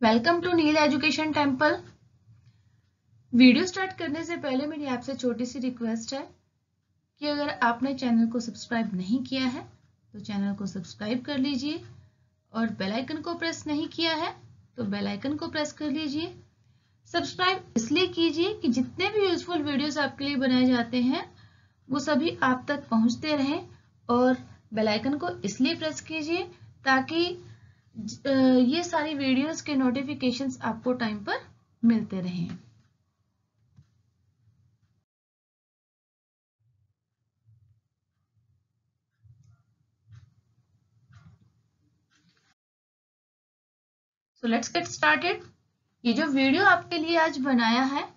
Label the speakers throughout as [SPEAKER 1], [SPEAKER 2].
[SPEAKER 1] Welcome to Neel education temple. Video start करने से पहले मेरी आपसे छोटी सी रिक्वेस्ट है कि अगर आपने चैनल को सब्सक्राइब नहीं किया है तो चैनल को सब्सक्राइब कर लीजिए और बेल आइकन को प्रेस नहीं किया है तो बेल आइकन को प्रेस कर लीजिए। सब्सक्राइब इसलिए कीजिए कि जितने भी यूजफुल वीडियोस आपके लिए बनाए जाते हैं वो सभी आप तक पहुंचते रहें, और बेल आइकन को इसलिए प्रेस कीजिए ताकि ये सारी वीडियोस के नोटिफिकेशंस आपको टाइम पर मिलते रहें। So let's get started. ये जो वीडियो आपके लिए आज बनाया है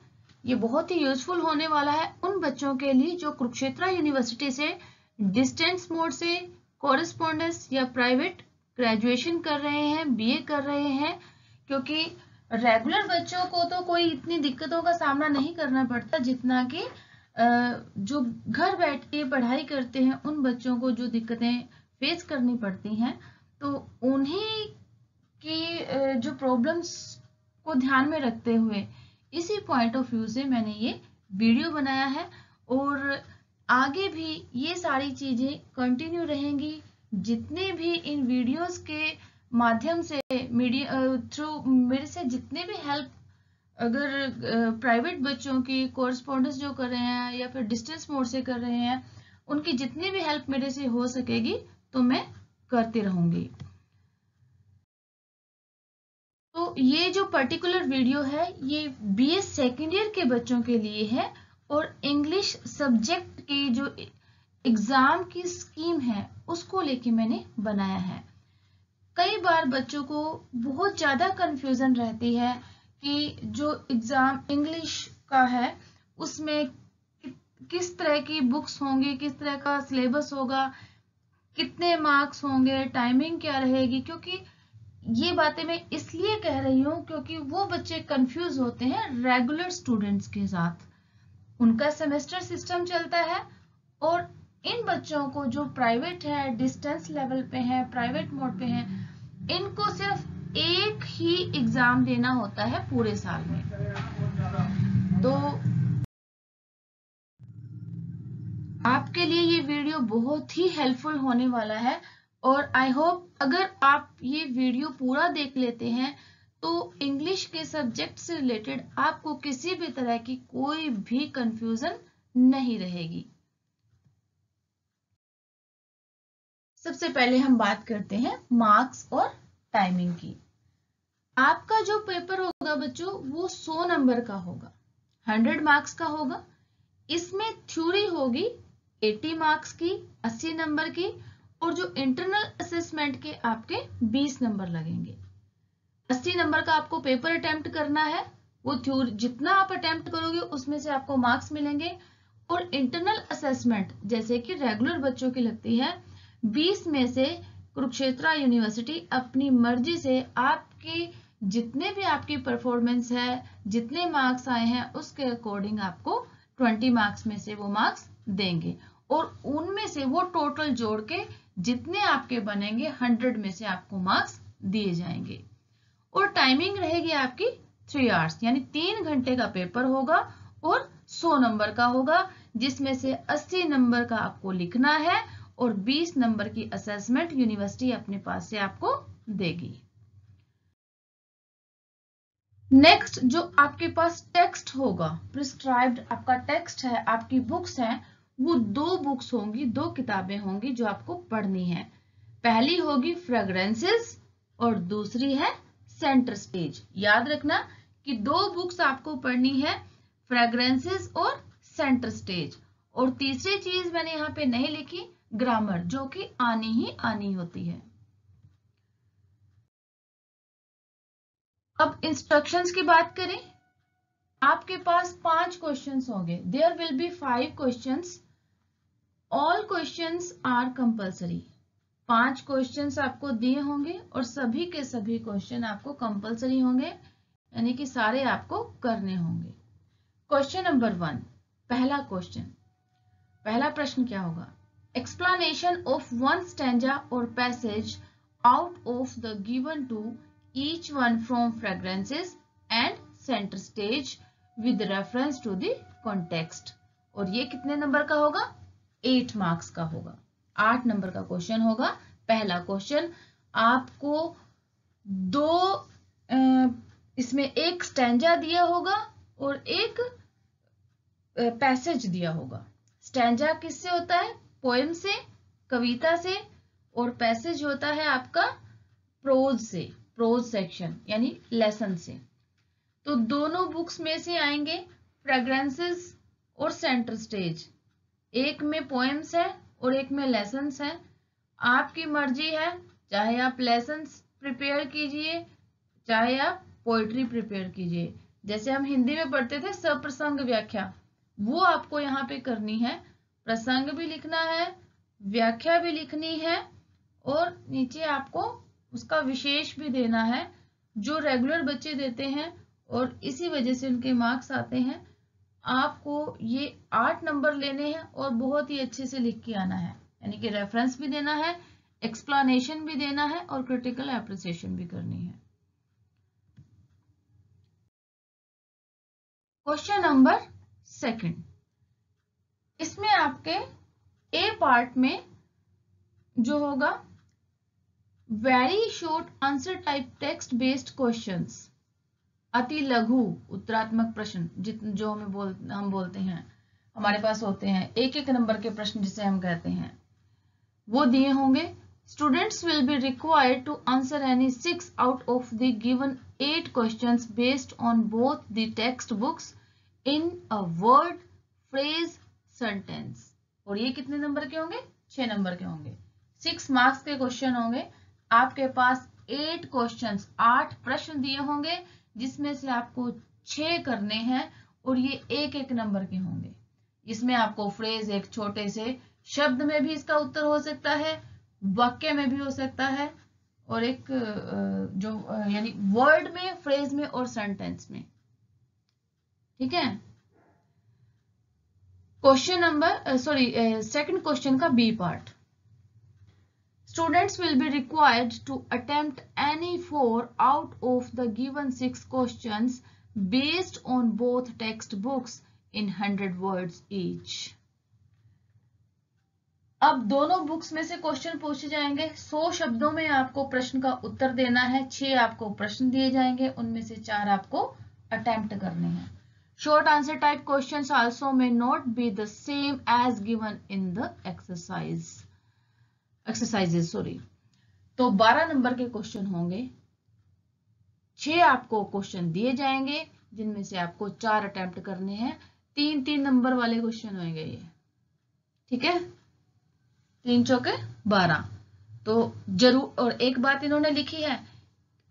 [SPEAKER 1] ये बहुत ही यूजफुल होने वाला है उन बच्चों के लिए जो कुरुक्षेत्र यूनिवर्सिटी से डिस्टेंस मोड से कॉरेस्पॉन्डेंस या प्राइवेट ग्रेजुएशन कर रहे हैं, बीए कर रहे हैं, क्योंकि रेगुलर बच्चों को तो कोई इतनी दिक्कतों का सामना नहीं करना पड़ता जितना कि जो घर बैठ के पढ़ाई करते हैं उन बच्चों को जो दिक्कतें फेस करनी पड़ती हैं, तो उन्हीं की जो प्रॉब्लम्स को ध्यान में रखते हुए इसी पॉइंट ऑफ व्यू से मैंने ये वीडियो बनाया है। और आगे भी ये सारी चीजें कंटिन्यू रहेंगी। जितने भी इन वीडियोस के माध्यम से मीडिया थ्रू मेरे से जितने भी हेल्प अगर प्राइवेट बच्चों की कोरस्पॉन्डेंस जो कर रहे हैं या फिर डिस्टेंस मोड से कर रहे हैं उनकी जितनी भी हेल्प मेरे से हो सकेगी तो मैं करती रहूंगी। तो ये जो पर्टिकुलर वीडियो है ये बीए सेकेंड ईयर के बच्चों के लिए है और इंग्लिश सब्जेक्ट की जो एग्जाम की स्कीम है उसको लेके मैंने बनाया है। कई बार बच्चों को बहुत ज्यादा कंफ्यूजन रहती है कि जो एग्जाम इंग्लिश का है उसमें किस तरह की बुक्स होंगी, किस तरह का सिलेबस होगा, कितने मार्क्स होंगे, टाइमिंग क्या रहेगी। क्योंकि ये बातें मैं इसलिए कह रही हूँ क्योंकि वो बच्चे कंफ्यूज होते हैं रेगुलर स्टूडेंट्स के साथ। उनका सेमेस्टर सिस्टम चलता है और इन बच्चों को जो प्राइवेट है, डिस्टेंस लेवल पे है, प्राइवेट मोड पे है, इनको सिर्फ एक ही एग्जाम देना होता है पूरे साल में। तो आपके लिए ये वीडियो बहुत ही हेल्पफुल होने वाला है और आई होप अगर आप ये वीडियो पूरा देख लेते हैं तो इंग्लिश के सब्जेक्ट से रिलेटेड आपको किसी भी तरह की कोई भी कंफ्यूजन नहीं रहेगी। सबसे पहले हम बात करते हैं मार्क्स और टाइमिंग की। आपका जो पेपर होगा बच्चों वो 100 नंबर का होगा, 100 मार्क्स का होगा। इसमें थ्योरी होगी 80 मार्क्स की, 80 नंबर की, और जो इंटरनल असेसमेंट के आपके 20 नंबर लगेंगे। 80 नंबर का आपको पेपर अटेम्प्ट करना है, वो थ्योरी जितना आप अटेम्प्ट करोगे उसमें से आपको मार्क्स मिलेंगे। और इंटरनल असेसमेंट जैसे कि रेगुलर बच्चों की लगती है 20 में से कुरुक्षेत्र यूनिवर्सिटी अपनी मर्जी से आपकी जितने भी आपकी परफॉर्मेंस है, जितने मार्क्स आए हैं उसके अकॉर्डिंग आपको 20 मार्क्स में से वो मार्क्स देंगे और उनमें से वो टोटल जोड़ के जितने आपके बनेंगे 100 में से आपको मार्क्स दिए जाएंगे। और टाइमिंग रहेगी आपकी 3 आवर्स, यानी 3 घंटे का पेपर होगा और 100 नंबर का होगा, जिसमें से 80 नंबर का आपको लिखना है और 20 नंबर की असेसमेंट यूनिवर्सिटी अपने पास से आपको देगी। नेक्स्ट जो आपके पास टेक्स्ट होगा, प्रिस्क्राइब्ड आपका टेक्स्ट है, आपकी बुक्स हैं, वो 2 बुक्स होंगी, 2 किताबें होंगी जो आपको पढ़नी है। पहली होगी फ्रेग्रेंसेस और दूसरी है सेंटर स्टेज। याद रखना कि 2 बुक्स आपको पढ़नी है, फ्रेग्रेंसेस और सेंटर स्टेज। और तीसरी चीज मैंने यहाँ पे नहीं लिखी, ग्रामर, जो कि आनी ही आनी होती है। अब इंस्ट्रक्शंस की बात करें, आपके पास 5 क्वेश्चंस होंगे। There will be 5 questions. All questions are compulsory. 5 questions आपको दिए होंगे और सभी के सभी क्वेश्चन आपको कंपल्सरी होंगे, यानी कि सारे आपको करने होंगे। क्वेश्चन नंबर 1, पहला क्वेश्चन, पहला प्रश्न क्या होगा? एक्सप्लेनेशन ऑफ वन स्टैंजा और passage out of the given two each one from fragrances and center stage with reference to the context। और ये कितने नंबर का होगा? 8 मार्क्स का होगा। 8 नंबर का क्वेश्चन होगा। पहला क्वेश्चन आपको इसमें एक स्टैंजा दिया होगा और एक पैसेज दिया होगा। स्टैंजा किससे होता है? पोएम से, कविता से, और पैसेज होता है आपका प्रोज से, प्रोज सेक्शन यानी लेसन से। तो दोनों बुक्स में से आएंगे फ्रेग्रेंसेस और सेंटर स्टेज। एक में पोएम्स है और एक में लेसन्स है। आपकी मर्जी है, चाहे आप लेसन्स प्रिपेयर कीजिए, चाहे आप पोएट्री प्रिपेयर कीजिए। जैसे हम हिंदी में पढ़ते थे सप्रसंग व्याख्या, वो आपको यहाँ पे करनी है। प्रसंग भी लिखना है, व्याख्या भी लिखनी है, और नीचे आपको उसका विशेष भी देना है, जो रेगुलर बच्चे देते हैं, और इसी वजह से उनके मार्क्स आते हैं। आपको ये 8 नंबर लेने हैं और बहुत ही अच्छे से लिख के आना है, यानी कि रेफरेंस भी देना है, एक्सप्लेनेशन भी देना है, और क्रिटिकल एप्रिसिएशन भी करनी है। क्वेश्चन नंबर 2, इसमें आपके ए पार्ट में जो होगा very short answer type text based questions, अति लघु उत्तरात्मक प्रश्न, जो हम बोलते हैं, हमारे पास होते हैं 1-1 नंबर के प्रश्न जिसे हम कहते हैं, वो दिए होंगे। Students will be required to answer any 6 out of the given 8 questions based on both the textbooks in a word, phrase, sentence। और ये कितने नंबर के होंगे? 6 नंबर के होंगे। 6 मार्क्स के क्वेश्चन होंगे। आपके पास 8 क्वेश्चंस, 8 प्रश्न दिए होंगे, जिसमें से आपको 6 करने हैं, और ये 1-1 नंबर के होंगे। इसमें आपको फ्रेज, एक छोटे से शब्द में भी इसका उत्तर हो सकता है, वाक्य में भी हो सकता है, और एक जो यानी वर्ड में, फ्रेज में और सेंटेंस में। ठीक है। क्वेश्चन नंबर सेकंड क्वेश्चन का B part, students will be required to attempt any 4 out of the given 6 questions based on both text books in 100 words each। अब दोनों बुक्स में से क्वेश्चन पूछे जाएंगे। 100 शब्दों में आपको प्रश्न का उत्तर देना है। 6 आपको प्रश्न दिए जाएंगे, उनमें से 4 आपको अटेम्प्ट करने हैं। Short answer type questions also may not be the same as given in the exercises. तो 12 नंबर के क्वेश्चन होंगे। 6 आपको क्वेश्चन दिए जाएंगे, जिनमें से आपको 4 अटेम्प्ट करने हैं। 3-3 नंबर वाले क्वेश्चन होंगे ये। ठीक है, 3 चौके 12। तो जरूर, और एक बात इन्होंने लिखी है,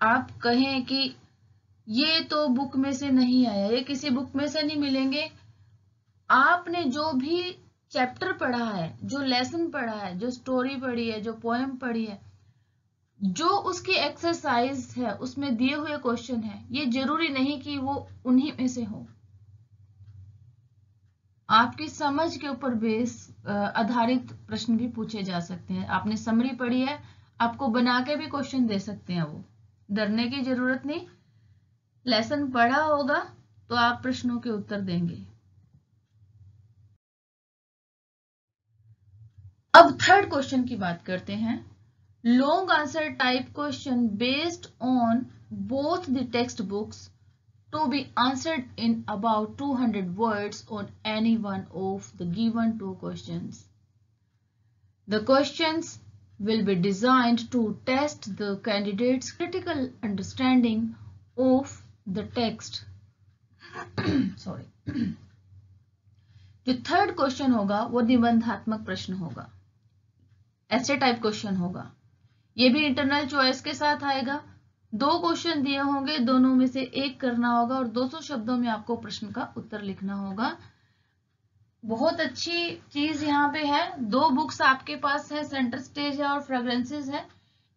[SPEAKER 1] आप कहें कि ये तो बुक में से नहीं आया, ये किसी बुक में से नहीं मिलेंगे, आपने जो भी चैप्टर पढ़ा है, जो लेसन पढ़ा है, जो स्टोरी पढ़ी है, जो पोएम पढ़ी है, जो उसकी एक्सरसाइज है, उसमें दिए हुए क्वेश्चन है, ये जरूरी नहीं कि वो उन्हीं में से हो। आपकी समझ के ऊपर बेस आधारित प्रश्न भी पूछे जा सकते हैं। आपने समरी पढ़ी है, आपको बना के भी क्वेश्चन दे सकते हैं, वो डरने की जरूरत नहीं। लेसन पढ़ा होगा तो आप प्रश्नों के उत्तर देंगे। अब थर्ड क्वेश्चन की बात करते हैं। Long answer type question based on both the text books to be answered in about 200 words on any one of the given 2 questions. The questions will be designed to test the candidate's critical understanding of the text. जो third question होगा वो निबंधात्मक प्रश्न होगा, ऐसे type question होगा। ये भी internal choice के साथ आएगा। 2 क्वेश्चन दिए होंगे, दोनों में से एक करना होगा, और 200 शब्दों में आपको प्रश्न का उत्तर लिखना होगा। बहुत अच्छी चीज यहाँ पे है, 2 बुक्स आपके पास है, सेंटर स्टेज है और फ्रेग्रेंसेस है।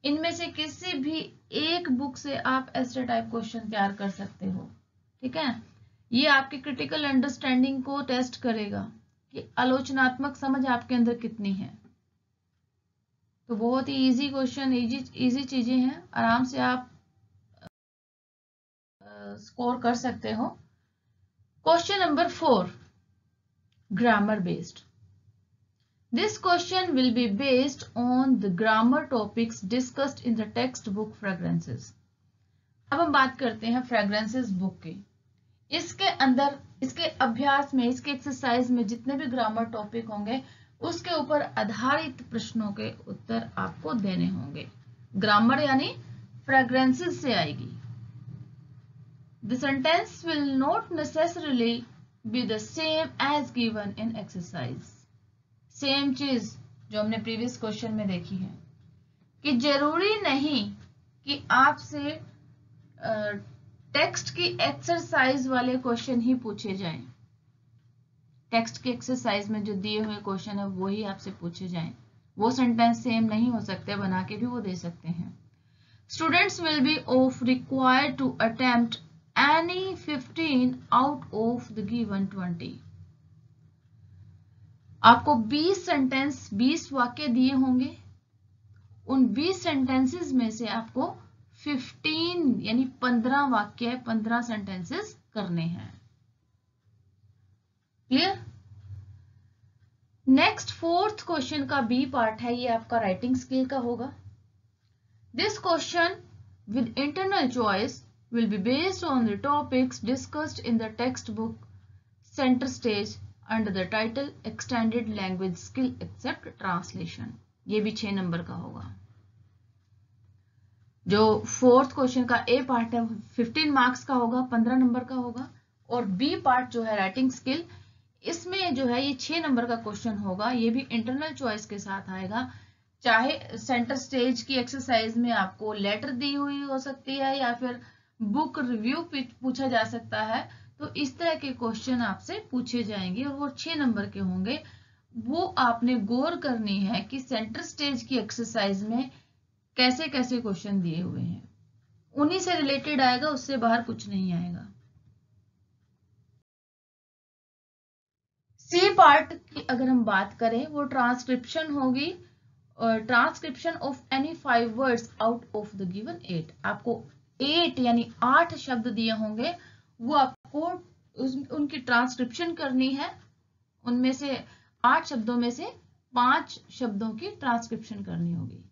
[SPEAKER 1] इनमें से किसी भी एक बुक से आप ऐसे टाइप क्वेश्चन तैयार कर सकते हो। ठीक है, ये आपकी क्रिटिकल अंडरस्टैंडिंग को टेस्ट करेगा कि आलोचनात्मक समझ आपके अंदर कितनी है। तो बहुत ही इजी क्वेश्चन, इजी चीजें हैं, आराम से आप स्कोर कर सकते हो। Question number 4, grammar based. This question will be based on the grammar topics discussed in the textbook fragrances. अब हम बात करते हैं फ्रेग्रेंसेस बुक की। इसके अंदर, इसके अभ्यास में, इसके एक्सरसाइज में जितने भी ग्रामर टॉपिक होंगे उसके ऊपर आधारित प्रश्नों के उत्तर आपको देने होंगे। ग्रामर यानी फ्रेग्रेंसेस से आएगी। The sentence will not necessarily be the same as given in exercise. Same चीज जो हमने प्रीवियस क्वेश्चन में देखी है कि जरूरी नहीं कि आपसे टेक्स्ट की एक्सरसाइज वाले क्वेश्चन ही पूछे जाएं। टेक्स्ट की एक्सरसाइज में जो दिए हुए क्वेश्चन है वो ही आपसे पूछे जाएं। वो सेंटेंस सेम नहीं हो सकते, बना के भी वो दे सकते हैं। Students will be of required to attempt any 15 out of the given 20। आपको 20 सेंटेंस, 20 वाक्य दिए होंगे। उन 20 सेंटेंसेस में से आपको 15 यानी 15 वाक्य, 15 सेंटेंसेस करने हैं। क्लियर? नेक्स्ट 4th क्वेश्चन का बी पार्ट है, ये आपका राइटिंग स्किल का होगा। This question with internal choice will be based on the topics discussed in the text book centre stage under the title extended language skill except translation. ये भी 6 number का होगा। जो 4th क्वेश्चन का ए part है 15 marks का होगा, 15 number का होगा। और बी पार्ट जो है राइटिंग स्किल, इसमें जो है ये 6 नंबर का क्वेश्चन होगा। ये भी इंटरनल चॉइस के साथ आएगा। चाहे सेंटर स्टेज की एक्सरसाइज में आपको लेटर दी हुई हो सकती है या फिर बुक रिव्यू पूछा जा सकता है, तो इस तरह के क्वेश्चन आपसे पूछे जाएंगे और वो 6 नंबर के होंगे। वो आपने गौर करनी है कि सेंटर स्टेज की एक्सरसाइज में कैसे कैसे क्वेश्चन दिए हुए हैं, उन्हीं से रिलेटेड आएगा, उससे बाहर कुछ नहीं आएगा। सी पार्ट की अगर हम बात करें, वो ट्रांसक्रिप्शन होगी। Transcription of any 5 words out of the given 8। आपको 8 यानी 8 शब्द दिए होंगे, वो आपको उनकी ट्रांसक्रिप्शन करनी है। उनमें से 8 शब्दों में से 5 शब्दों की ट्रांसक्रिप्शन करनी होगी।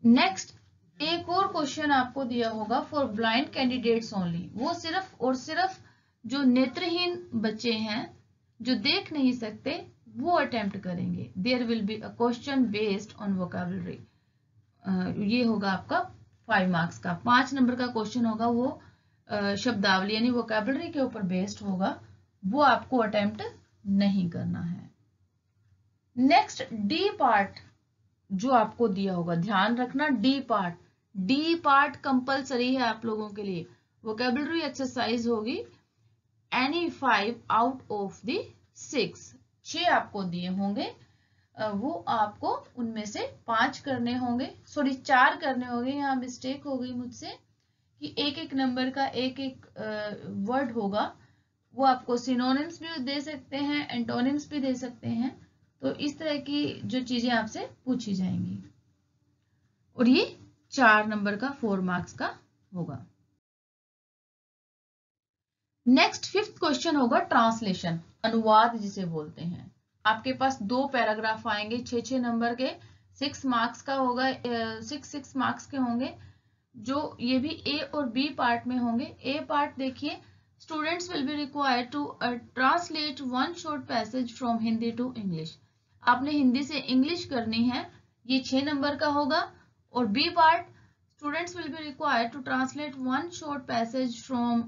[SPEAKER 1] नेक्स्ट एक और क्वेश्चन आपको दिया होगा फॉर ब्लाइंड कैंडिडेट्स ओनली। वो सिर्फ और सिर्फ जो नेत्रहीन बच्चे हैं, जो देख नहीं सकते, वो अटेम्प्ट करेंगे। There will be a question based on vocabulary. ये होगा आपका 5 मार्क्स का। 5 नंबर का क्वेश्चन होगा, वो शब्दावली यानी वोकैबुलरी के ऊपर बेस्ड होगा। वो आपको अटेम्प्ट नहीं करना है। नेक्स्ट डी पार्ट जो आपको दिया होगा, ध्यान रखना डी पार्ट कंपलसरी है आप लोगों के लिए। वोकैबुलरी एक्सरसाइज होगी एनी 5 आउट ऑफ द 6 आपको दिए होंगे, वो आपको उनमें से 5 करने होंगे, सॉरी 4 करने होंगे। यहाँ मिस्टेक हो गई मुझसे कि एक एक नंबर का एक एक वर्ड होगा। वो आपको सिनोनिम्स भी दे सकते हैं, एंटोनिम्स भी दे सकते हैं। तो इस तरह की जो चीजें आपसे पूछी जाएंगी, और ये 4 नंबर का 4 मार्क्स का होगा। नेक्स्ट 5th क्वेश्चन होगा ट्रांसलेशन, अनुवाद जिसे बोलते हैं। आपके पास 2 पैराग्राफ आएंगे 6 नंबर के, 6 मार्क्स का होगा, 6 मार्क्स के होंगे, जो ये भी ए और बी पार्ट में होंगे। ए पार्ट देखिए, students will be required to translate 1 short passage from Hindi to English. आपने हिंदी से इंग्लिश करनी है, ये 6 नंबर का होगा। और B part, students will be required to translate 1 short passage from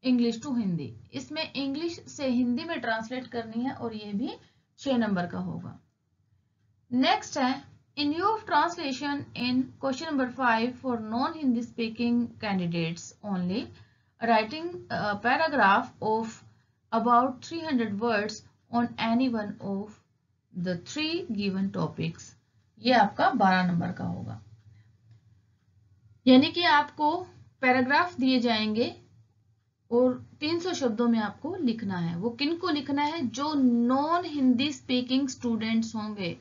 [SPEAKER 1] English to Hindi. इसमें इंग्लिश से हिंदी में ट्रांसलेट करनी है और ये भी 6 नंबर का होगा। नेक्स्ट है इन view of translation in question number 5 for non Hindi speaking candidates only, writing paragraph of about 300 words on any one of the 3 given topics. ये आपका 12 नंबर का होगा। यानी कि आपको पैराग्राफ दिए जाएंगे और 300 शब्दों में आपको लिखना है। वो किनको लिखना है? जो नॉन हिंदी स्पीकिंग स्टूडेंट्स होंगे,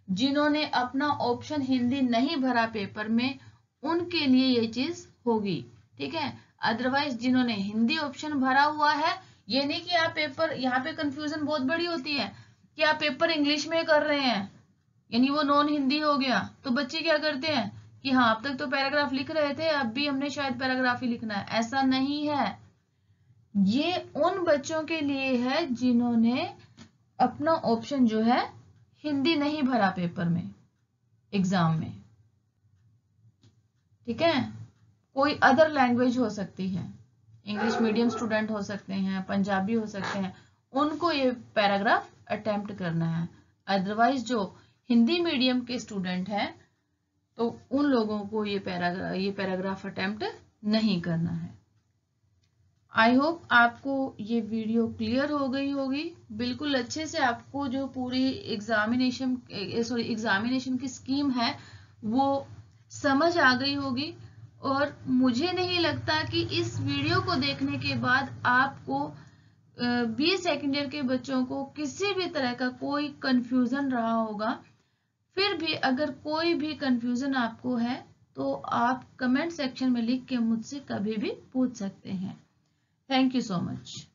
[SPEAKER 1] जिन्होंने अपना ऑप्शन हिंदी नहीं भरा पेपर में, उनके लिए ये चीज होगी, ठीक है। अदरवाइज जिन्होंने हिंदी ऑप्शन भरा हुआ है, ये नहीं कि आप पेपर, यहाँ पे कंफ्यूजन बहुत बड़ी होती है कि आप पेपर इंग्लिश में कर रहे हैं, यानी वो नॉन हिंदी हो गया, तो बच्चे क्या करते हैं कि हाँ अब तक तो पैराग्राफ लिख रहे थे, अब भी हमने शायद पैराग्राफ ही लिखना है। ऐसा नहीं है, ये उन बच्चों के लिए है जिन्होंने अपना ऑप्शन जो है हिंदी नहीं भरा पेपर में, एग्जाम में, ठीक है। कोई अदर लैंग्वेज हो सकती है, इंग्लिश मीडियम स्टूडेंट हो सकते हैं, पंजाबी हो सकते हैं, उनको ये पैराग्राफ अटेम्प्ट करना है। अदरवाइज जो हिंदी मीडियम के स्टूडेंट हैं तो उन लोगों को ये पैराग्राफ अटेम्प्ट नहीं करना है। आई होप आपको ये वीडियो क्लियर हो गई होगी, बिल्कुल अच्छे से आपको जो पूरी एग्जामिनेशन की स्कीम है वो समझ आ गई होगी। और मुझे नहीं लगता कि इस वीडियो को देखने के बाद आपको 20 सेकेंड ईयर के बच्चों को किसी भी तरह का कोई कंफ्यूजन रहा होगा। फिर भी अगर कोई भी कंफ्यूजन आपको है तो आप कमेंट सेक्शन में लिख के मुझसे कभी भी पूछ सकते हैं। Thank you so much.